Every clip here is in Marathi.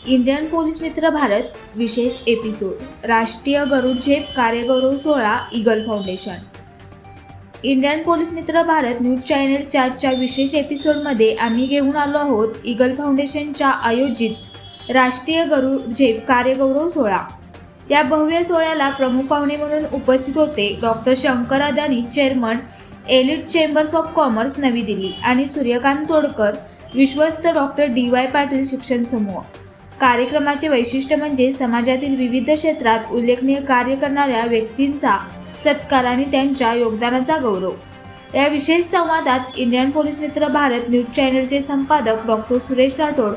इंडियन पोलीस मित्र भारत विशेष एपिसोड राष्ट्रीय गरुड झेप कार्यगौरव सोहळा ईगल फाउंडेशन. इंडियन पोलीस मित्र भारत न्यूज चॅनल 4च्या विशेष एपिसोडमध्ये आम्ही घेऊन आलो आहोत ईगल फाउंडेशनच्या आयोजित राष्ट्रीय गरुड झेप कार्यगौरव सोहळा. या भव्य सोहळ्याला प्रमुख पाहुणे म्हणून उपस्थित होते doctor Shankar Adani, chairman elite chambers of commerce नवी दिल्ली आणि सूर्यकांत तोडकर, विश्वस्त डॉक्टर DY पाटील शिक्षण समूह. कार्यक्रमाचे वैशिष्ट्य म्हणजे समाजातील विविध क्षेत्रात उल्लेखनीय कार्य करणाऱ्या व्यक्तींचा सत्कार आणि त्यांच्या योगदानाचा गौरव. या विशेष संवादात इंडियन पोलीस मित्र भारत न्यूज चॅनलचे संपादक डॉक्टर सुरेश राठोड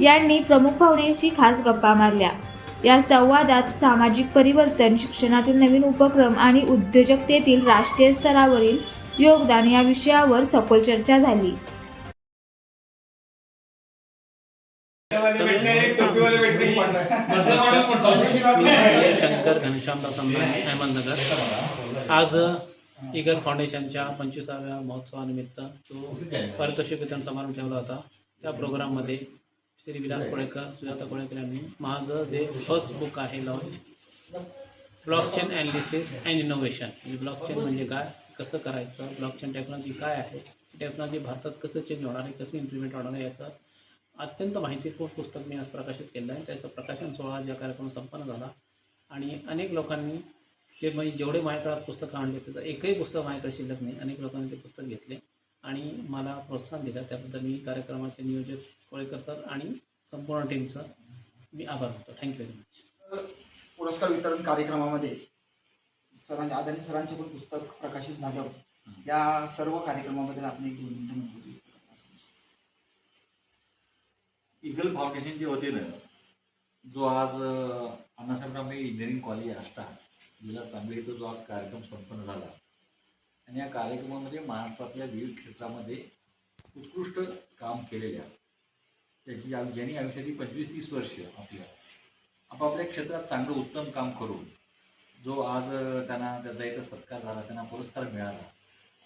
यांनी प्रमुख पाहुण्यांशी खास गप्पा मारल्या. या संवादात सामाजिक परिवर्तन, शिक्षणातील नवीन उपक्रम आणि उद्योजकतेतील राष्ट्रीय स्तरावरील योगदान या विषयावर सखोल चर्चा झाली. शंकर घनश्यामदास अंबानी, अहमदनगर. आज ईगल फाउंडेशनच्या 25व्या महोत्सवानिमित्त जो पारितोषिक वितरण समारंभ ठेवला होता. त्या प्रोग्राममध्ये श्री विलास कोळेकर, सुजाता कोळेकर यांनी माझं जे फर्स्ट बुक आहे launch, blockchain analysis and innovation. म्हणजे ब्लॉकचेन म्हणजे काय, कसं करायचं, ब्लॉकचेन टेक्नॉलॉजी काय आहे, टेक्नॉलॉजी भारतात कसं चेंज होणार आहे, कसं इम्प्लिमेंट होणार आहे, याचं अत्यंत माहितीपूर्ण पुस्तक मी आज प्रकाशित केलं आहे. त्याचं प्रकाशन सोहळा या कार्यक्रम संपन्न झाला आणि अनेक लोकांनी जे म्हणजे जेवढे माझ्याकडे पुस्तकं आणले त्याचं एकही पुस्तक माझ्याकडे शिल्लक नाही. अनेक लोकांनी ते पुस्तक घेतले आणि मला प्रोत्साहन दिलं. त्याबद्दल मी कार्यक्रमाचे नियोजक कोळेकर सर आणि संपूर्ण टीमचं मी आभार मानतो. Thank you very much. पुरस्कार वितरण कार्यक्रमामध्ये अदानी सरांचे पण पुस्तक प्रकाशित झालं होतं. या सर्व कार्यक्रमाबद्दल आपण एक 2 मिनिटं म्हणतो. ईगल फाउंडेशनच्या वतीनं जो आज अण्णासाहेब रामळे इंजिनिअरिंग कॉलेज आष्टा जिल्हा सांगली इथं जो आज कार्यक्रम संपन्न झाला आणि या कार्यक्रमामध्ये महाराष्ट्रातल्या विविध क्षेत्रामध्ये उत्कृष्ट काम केलेल्या ज्यांनी आयुष्याची 25-30 वर्ष आपापल्या क्षेत्रात चांगलं उत्तम काम करून जो आज त्यांना त्याचा एक सत्कार झाला, त्यांना पुरस्कार मिळाला,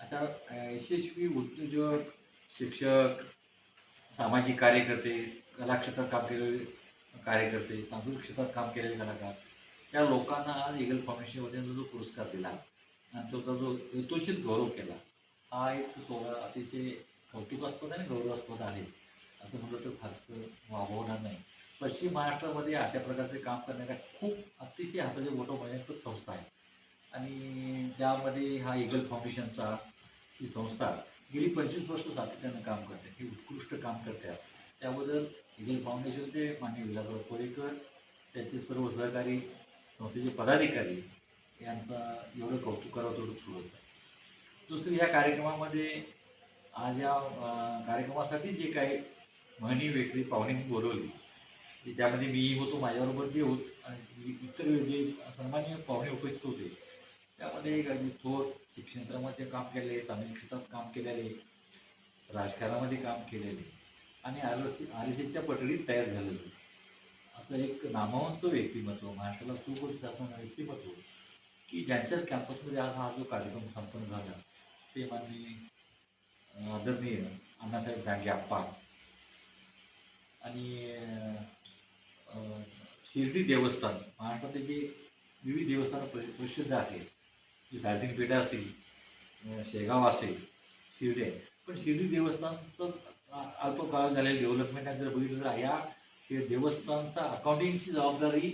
अशा यशस्वी उद्योजक, शिक्षक, सामाजिक कार्यकर्ते, कला क्षेत्रात काम केलेले कार्यकर्ते, सांस्कृतिक क्षेत्रात काम केलेले कलाकार, त्या लोकांना आज ईगल फाउंडेशनमध्ये जो पुरस्कार दिला आणि त्याचा जो यथोचित गौरव केला, हा एक सोहळा अतिशय कौतुकास्पद आणि गौरवास्पद आहे असं म्हटलं तर फारसं वाववणार नाही. पश्चिम महाराष्ट्रामध्ये अशा प्रकारचे काम करणाऱ्या खूप अतिशय हाताचे मोठं मर्यादित संस्था आहे आणि त्यामध्ये हा ईगल फाउंडेशनचा ही संस्था गेली 25 वर्ष सातत्यानं काम करते. हे उत्कृष्ट काम करतात. त्याबद्दल ईगल फाउंडेशनचे माननीय विलासराव कोळेकर, त्यांचे सर्व सहकारी, संस्थेचे पदाधिकारी यांचा एवढं कौतुक करावं तेवढं थोडंच आहे. दुसरी ह्या कार्यक्रमामध्ये आज या कार्यक्रमासाठी जे काही म्हणी व्यक्ती पाहुण्यांनी बोलवली त्यामध्ये मीही होतो, माझ्याबरोबर जे आणि इतर जे सन्माननीय पाहुणे उपस्थित होते त्यामध्ये थोर शिक्षण क्षेत्रामध्ये काम केलेले, सामाजिक क्षेत्रात काम केलेले, राजकारणामध्ये काम केलेले आणि RSSच्या पटडीत तयार झालेलं असं एक नामवंत व्यक्तिमत्व, महाराष्ट्राला सुपरिचित असणारं व्यक्तिमत्व की ज्यांच्याच कॅम्पसमध्ये आज हा जो कार्यक्रम संपन्न झाला ते माननीय आदरणीय अण्णासाहेब डांगे आप्पा आणि शिर्डी देवस्थान. महाराष्ट्रातले जे विविध देवस्थानं प्रसिद्ध आहेत, जी साडेतीन पेठा असतील, शेगाव असेल, शिर्डी आहे, पण शिर्डी देवस्थानचं अल्प काळ झालेलं डेव्हलपमेंट जर बघितलं तर या देवस्थानचा अकाउंटिंगची जबाबदारी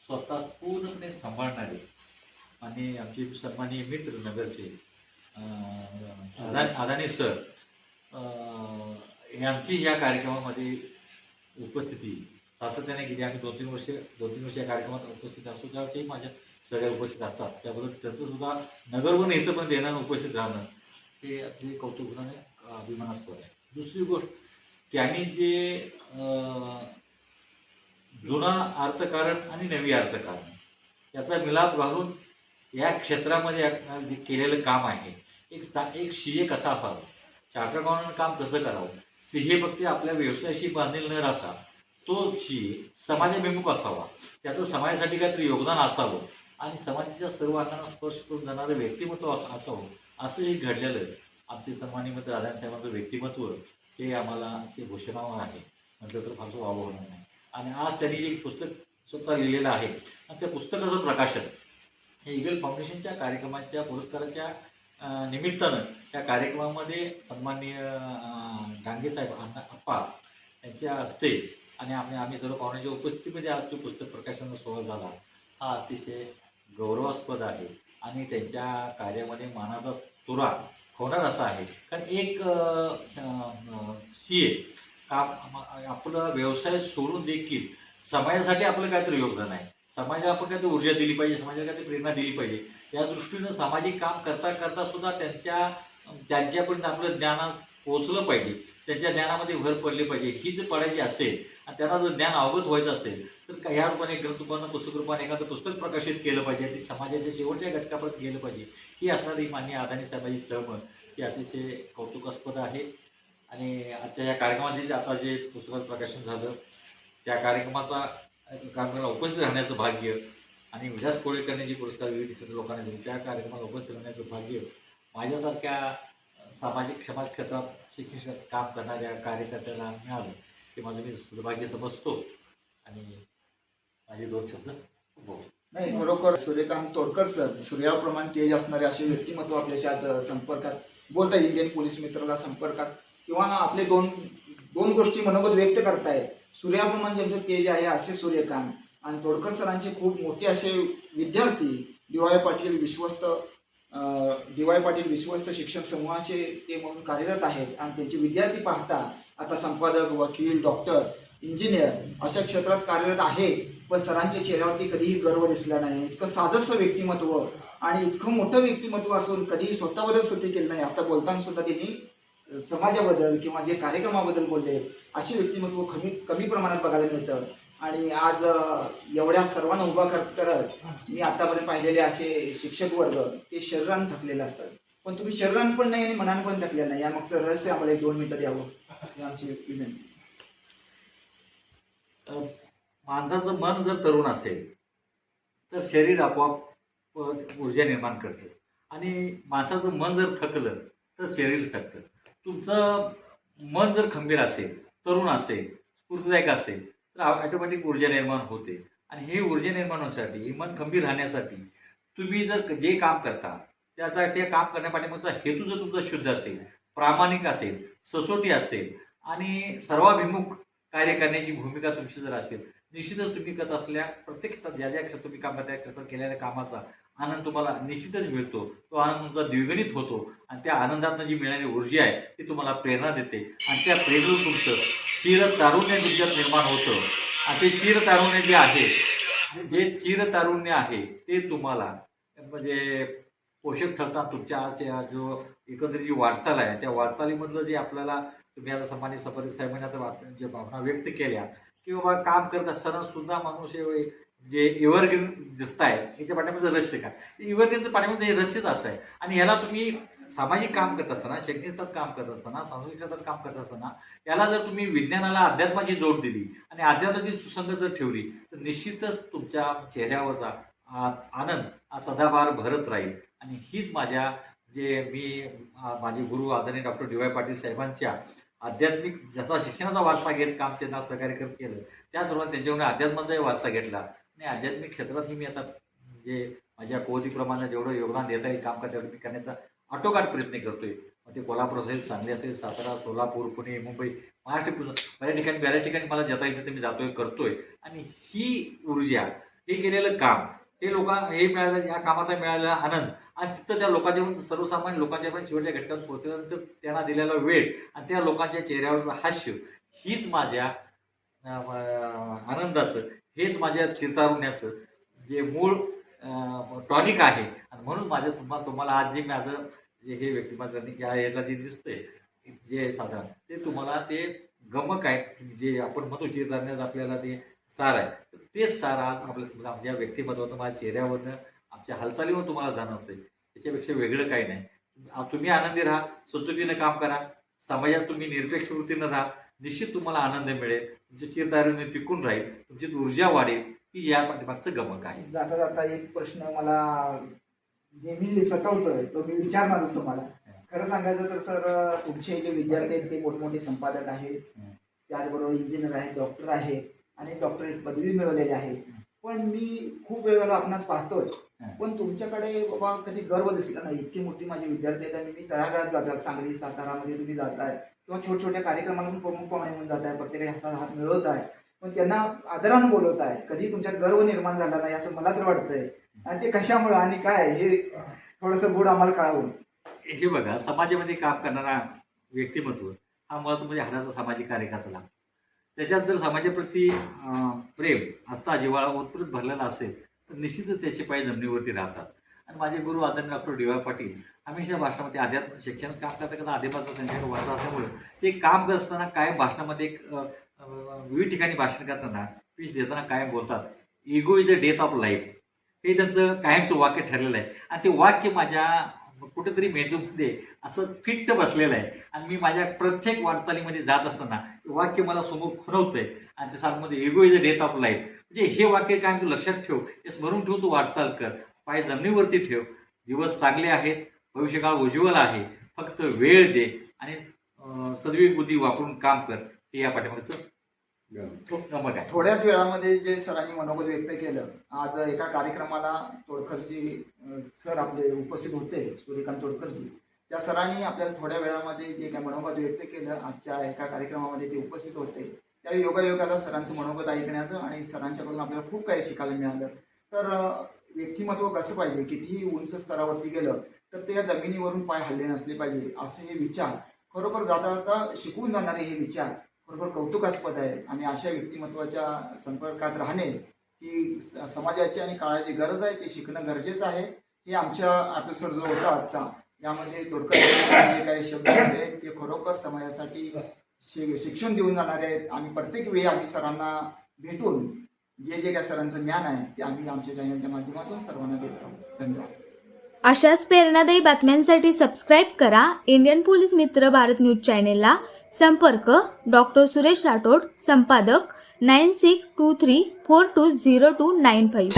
स्वतः पूर्णपणे सांभाळणारे आणि आमचे सन्माननीय मित्र नगरचे अदानी सर यांची या कार्यक्रमामध्ये उपस्थिती सातत्याने केली. आम्ही 2-3 वर्ष या कार्यक्रमात उपस्थित असतो तेव्हा ते माझ्या सगळ्या उपस्थित असतात. त्याबद्दल त्यांचं सुद्धा नगरवरून इथं पण देण्यानं उपस्थित राहणं हे अतिशय कौतुकाने अभिमानास्पद आहे. दुसरी गोष्ट, त्यांनी जे जुना अर्थकारण आणि नवी अर्थकारण याचा मिलाप घालून या क्षेत्रामध्ये जे केलेलं काम आहे, एक CA कसा असावा, चार्टर्ड अकाउंटंट काम कसं करावं, CA फक्त आपल्या व्यवसायाशी बांधील न राहता तो CA समाजाभिमुख असावा, त्याचं समाजासाठी काहीतरी योगदान असावं आणि समाजाच्या सर्व अंगांना स्पर्श करून जाणारं व्यक्तिमत्व असावं, असं एक घडलेलं आमचे सन्माननीय मित्र अदानी साहेबांचं व्यक्तिमत्व हे आम्हाला घोषणावर आहे म्हटलं तर फारसं वावं होणार नाही. आणि आज त्यांनी एक पुस्तक स्वतः लिहिलेलं आहे आणि त्या पुस्तकाचं प्रकाशन हे ईगल फाउंडेशनच्या कार्यक्रमाच्या पुरस्काराच्या निमित्तानं त्या कार्यक्रमामध्ये सन्माननीय डांगे साहेब अप्पा यांच्या हस्ते आणि आम्ही सर्व पाहुण्यांच्या उपस्थितीमध्ये आज तो पुस्तक प्रकाशनाचा सोहळा झाला हा अतिशय गौरवास्पद आहे आणि त्यांच्या कार्यामध्ये मानाचा तुरा होणार असा आहे. कारण एक CA काम आपलं व्यवसाय सोडून देखील समाजासाठी आपलं काहीतरी योगदान आहे. समाजाला आपण काहीतरी ऊर्जा दिली पाहिजे, समाजाला काहीतरी प्रेरणा दिली पाहिजे. या दृष्टीनं सामाजिक काम करता करता सुद्धा त्यांच्यापर्यंत आपलं ज्ञान पोहोचलं पाहिजे, त्यांच्या ज्ञानामध्ये भर पडली पाहिजे. ही जर पडायची असेल आणि त्यांना जर ज्ञान अवगत व्हायचं असेल तर ह्या रूपाने ग्रंथरूपानं पुस्तकरूपाने एखादं पुस्तक प्रकाशित केलं पाहिजे, ते समाजाच्या शेवटच्या घटकापर्यंत गेलं पाहिजे. ही असणारी माननीय अदानी साहेबांची तळमळ ही अतिशय कौतुकास्पद आहे. आणि आजच्या या कार्यक्रमाचे आता जे पुस्तकाचं प्रकाशन झालं त्या कार्यक्रमाला उपस्थित राहण्याचं भाग्य आणि विलास कोळेकरने जे पुरस्कार विविध क्षेत्रात लोकांना दिले त्या कार्यक्रमाला उपस्थित राहण्याचं भाग्य माझ्यासारख्या सामाजिक समाज क्षेत्रात शिक्षण काम करणाऱ्या कार्यकर्त्याला मिळालं ते माझं मी सौभाग्य समजतो. आणि माझे 2 शब्द संपवतो. नाही, खरोखर सूर्यकांत तोडकर सर सूर्याप्रमाणे तेज असणारे असे व्यक्तिमत्व आपल्याच्या आज संपर्कात बोलताय, इंडियन पोलीस मित्राला संपर्कात किंवा आपले दोन गोष्टी मनोगत व्यक्त करताय. सूर्याप्रमाणे ज्यांचं तेज आहे असे सूर्यकांत आणि तोडकर सरांचे खूप मोठे असे विद्यार्थी डी.वाय. पाटील विश्वस्त शिक्षण समूहाचे ते म्हणून कार्यरत आहेत आणि त्यांचे विद्यार्थी पाहता आता संपादक, वकील, डॉक्टर, इंजिनियर अशा क्षेत्रात कार्यरत आहे. पण सरांच्या चेहऱ्यावरती कधीही गर्व दिसला नाही. इतकं साजसं व्यक्तिमत्व आणि इतकं मोठं व्यक्तिमत्व असून कधीही स्वतःबद्दल स्तुती केली नाही. आता बोलताना सुद्धा त्यांनी समाजाबद्दल किंवा जे कार्यक्रमाबद्दल बोलले असे व्यक्तिमत्व कमी प्रमाणात बघायला मिळतं. आणि आज एवढ्या सर्वांना उभा करत मी आतापर्यंत पाहिलेले असे शिक्षक वर्ग ते शरीरानं थकलेले असतात, पण तुम्ही शरीरानं पण नाही आणि मनानं पण थकलेलं नाही. या मागचं रहस्य आम्हाला 1-2 मिनिटं द्यावं ही आमची विनंती. माणसाचं मन जर तरुण असेल तर शरीर आपोआप ऊर्जा निर्माण करतं आणि माणसाचं मन जर थकलं तर शरीर थकतं. तुमचं मन जर खंबीर असेल, तरुण असेल, स्फूर्तिदायक असेल तर ऑटोमॅटिक ऊर्जा निर्माण होते. आणि हे ऊर्जा निर्माण होण्यासाठी, हे मन खंबीर राहण्यासाठी तुम्ही जर जे काम करता ते काम करण्यापाठीमागचा हेतू जर तुमचा शुद्ध असेल, प्रामाणिक असेल, सचोटी असेल आणि सर्वाभिमुख कार्य करण्याची भूमिका तुमची जर असेल, निश्चितच तुम्ही करत असल्या प्रत्येक क्षेत्रात ज्या क्षेत्रात तुम्ही काम करता त्या क्षेत्रात केलेल्या कामाचा आनंद तुम्हाला निश्चितच मिळतो. तो आनंद तुमचा द्विगुणित होतो आणि त्या आनंदातनं जी मिळणारी ऊर्जा आहे ती तुम्हाला प्रेरणा देते आणि त्या प्रेरणेतून तुमचं चिरतारुण्य तुमच्यात निर्माण होतं. आणि ते चिरतारुण्य चिरतारुण्य आहे ते तुम्हाला म्हणजे पोषक ठरतात. तुमच्या आज जो एकंदरीत जी वाटचाल आहे त्या वाटचालीमधलं जे आपल्याला तुम्ही आता सन्मानित संपादक साहेबांनी आता जे भावना व्यक्त केल्या की बाबा काम करत असताना सुद्धा मनुष्य जे एव्हरग्रीन दिसत आहे याच्या पाठीमागचं रहस्य काय, एव्हरग्रीनचं पाठीमागचं हे रहस्यच असं आहे. आणि ह्याला तुम्ही सामाजिक काम करत असताना, शैक्षणिक क्षेत्रात काम करत असताना, सामाजिक क्षेत्रात काम करत असताना याला जर तुम्ही विज्ञानाला अध्यात्माची जोड दिली आणि अध्यात्माची सुसंगत जर ठेवली तर निश्चितच तुमच्या चेहऱ्यावरचा आनंद हा सदाभार भरत राहील. आणि हीच माझे गुरु आदरणीय डॉक्टर डी.वाय. पाटील साहेबांच्या आध्यात्मिक जसा शिक्षणाचा वारसा घेत काम त्यांना सहकार्य करत केलं त्याचप्रमाणे त्यांच्याकडून अध्यात्माचाही वारसा घेतला आणि आध्यात्मिक क्षेत्रातही मी आता म्हणजे माझ्या कुवतीप्रमाणे जेवढं योगदान देता येईल काम करता करण्याचा आटोकाट प्रयत्न करतोय. मग ते कोल्हापूर असेल, सांगली असेल, सातारा, सोलापूर, पुणे, मुंबई, महाराष्ट्र बऱ्याच ठिकाणी मला जाता येईल ते मी जातोय, करतोय. आणि ही ऊर्जा, हे केलेलं काम, हे मिळालं, या कामाचा मिळालेला आनंद आणि तिथं त्या लोकांच्या सर्वसामान्य लोकांच्या पण शेवटच्या घटकात पोहोचल्यानंतर त्यांना दिलेला वेळ आणि त्या लोकांच्या चेहऱ्यावरचं हास्य हीच माझ्या आनंदाचं, हेच माझ्या चिरतारुण्याचं जे मूळ टॉनिक आहे. आणि म्हणून तुम्हाला आज जे माझं जे हे व्यक्तिमत्व याला जे दिसतंय जे साधारण ते तुम्हाला ते गमक आहे जे आपण म्हणतो चिरतारुण्याचं आपल्याला ते सार आहे. तेच सार आज आमच्या व्यक्तिमत्वातून माझ्या चेहऱ्यावरनं आमच्या हालचालीवर तुम्हाला जाणवतंय. त्याच्यापेक्षा वेगळं काही नाही. तुम्ही आनंदी राहा, सचोटीनं काम करा, समाजात तुम्ही निरपेक्ष वृत्तीनं राहा, निश्चित तुम्हाला आनंद मिळेल, तुमच्या चिरतारुण्य टिकून राहील, तुमची ऊर्जा वाढेल. ही या पाठीमागचं गमक आहे. जाता जाता एक प्रश्न मला नेहमी सतावतोय, तो मी विचारणारच तुम्हाला. खरं सांगायचं तर सर, तुमचे जे विद्यार्थी आहेत ते मोठमोठे संपादक आहेत, त्याचबरोबर इंजिनियर आहेत, डॉक्टर आहेत. आणि डॉक्टरेट पदवी मिळवलेली आहे. पण मी खूप वेळ झाला आपणास पाहतोय, पण तुमच्याकडे बाबा कधी गर्व दिसला नाही. इतकी मोठी माझी विद्यार्थी आहेत आणि मी तळागाळात जातात, सांगली सातारामध्ये तुम्ही जाताय किंवा छोट्या कार्यक्रमाला पण प्रमुख पाहुणे म्हणून जाताय, प्रत्येकाच्या हातात हात मिळवत आहे, पण त्यांना आदरानं बोलवत आहे. कधी तुमच्यात गर्व निर्माण झाला नाही असं मला तर वाटतंय. आणि ते कशामुळे आणि काय हे थोडंसं गोड आम्हाला कळावं. हे बघा, समाजामध्ये काम करणारा व्यक्तिमत्व हा मुळात म्हणजे हाडाचा सामाजिक कार्यकर्ता लागतो. त्याच्यात जर समाजाप्रती प्रेम आस्था जिव्हाळा ओतप्रोत भरलेला असेल तर निश्चितच त्याचे पाय जमिनीवरती राहतात. आणि माझे गुरु आदरणीय डॉक्टर डी.वाय. पाटील हमेशा भाषणामध्ये अध्यात्म शिक्षण काम करता करता आधीपासून त्यांच्याकडे वारसा असल्यामुळे ते काम करत असताना कायम भाषणामध्ये एक विविध ठिकाणी भाषण करताना स्पीच देताना कायम बोलतात, ego is a death of life. हे त्यांचं कायमचं वाक्य ठरलेलं आहे आणि ते वाक्य माझ्या कुठेतरी मेंदूमध्ये असं फिट्ट बसलेलं आहे. आणि मी माझ्या प्रत्येक वाटचालीमध्ये जात असताना वाक्य मला समोर खुणवतंय आणि ते सांगमध्ये ego is a death of life. म्हणजे हे वाक्य कायम तू लक्षात ठेव, हे स्मरून ठेव, तू वाटचाल कर, पाय जमिनीवरती ठेव. दिवस चांगले आहेत, भविष्यकाळ उज्ज्वल आहे, फक्त वेळ दे आणि सद्विवेक बुद्धी वापरून काम कर. हे या पाठीमागचं गमक आहे. थोड्याच वेळामध्ये जे सरांनी मनोगत व्यक्त केलं, आज एका कार्यक्रमाला तोडकरजी सर आपले उपस्थित होते, सूर्यकांत तोडकरजी. त्या सरांनी आपल्याला थोड्या वेळामध्ये जे काही मनोगत व्यक्त केलं, आजच्या एका कार्यक्रमामध्ये ते उपस्थित होते. त्यावेळी योगायोगाला सरांचं मनोगत ऐकण्याचं आणि सरांच्याकडून आपल्याला खूप काही शिकायला मिळालं. तर व्यक्तिमत्व कसं पाहिजे, कितीही उंच स्तरावरती गेलं तर ते या जमिनीवरून पाय हल्ले नसले पाहिजे, असे हे विचार खरोखर जाता जाता शिकवून जाणारे हे विचार खरोखर कौतुकास्पद आहे. आणि अशा व्यक्तिमत्वाच्या संपर्कात राहणे ही समाजाची आणि काळाची गरज आहे. ते शिकणं गरजेचं आहे. हे आमच्या एपिसोड जो होता आजचा, यामध्ये तोडकर जे काही शब्द होते ते खरोखर समाजासाठी शिक्षण देऊन जाणारे आहेत. आणि प्रत्येक वेळी आम्ही सरांना भेटून जे जे काही सरांचं ज्ञान आहे ते आम्ही आमच्या चॅनलच्या माध्यमातून सर्वांना देत राहू. धन्यवाद. अशाच प्रेरणादायी बातम्यांसाठी सबस्क्राईब करा इंडियन पोलीस मित्र भारत न्यूज चॅनेलला. संपर्क डॉक्टर सुरेश राठोड, संपादक 9623420295.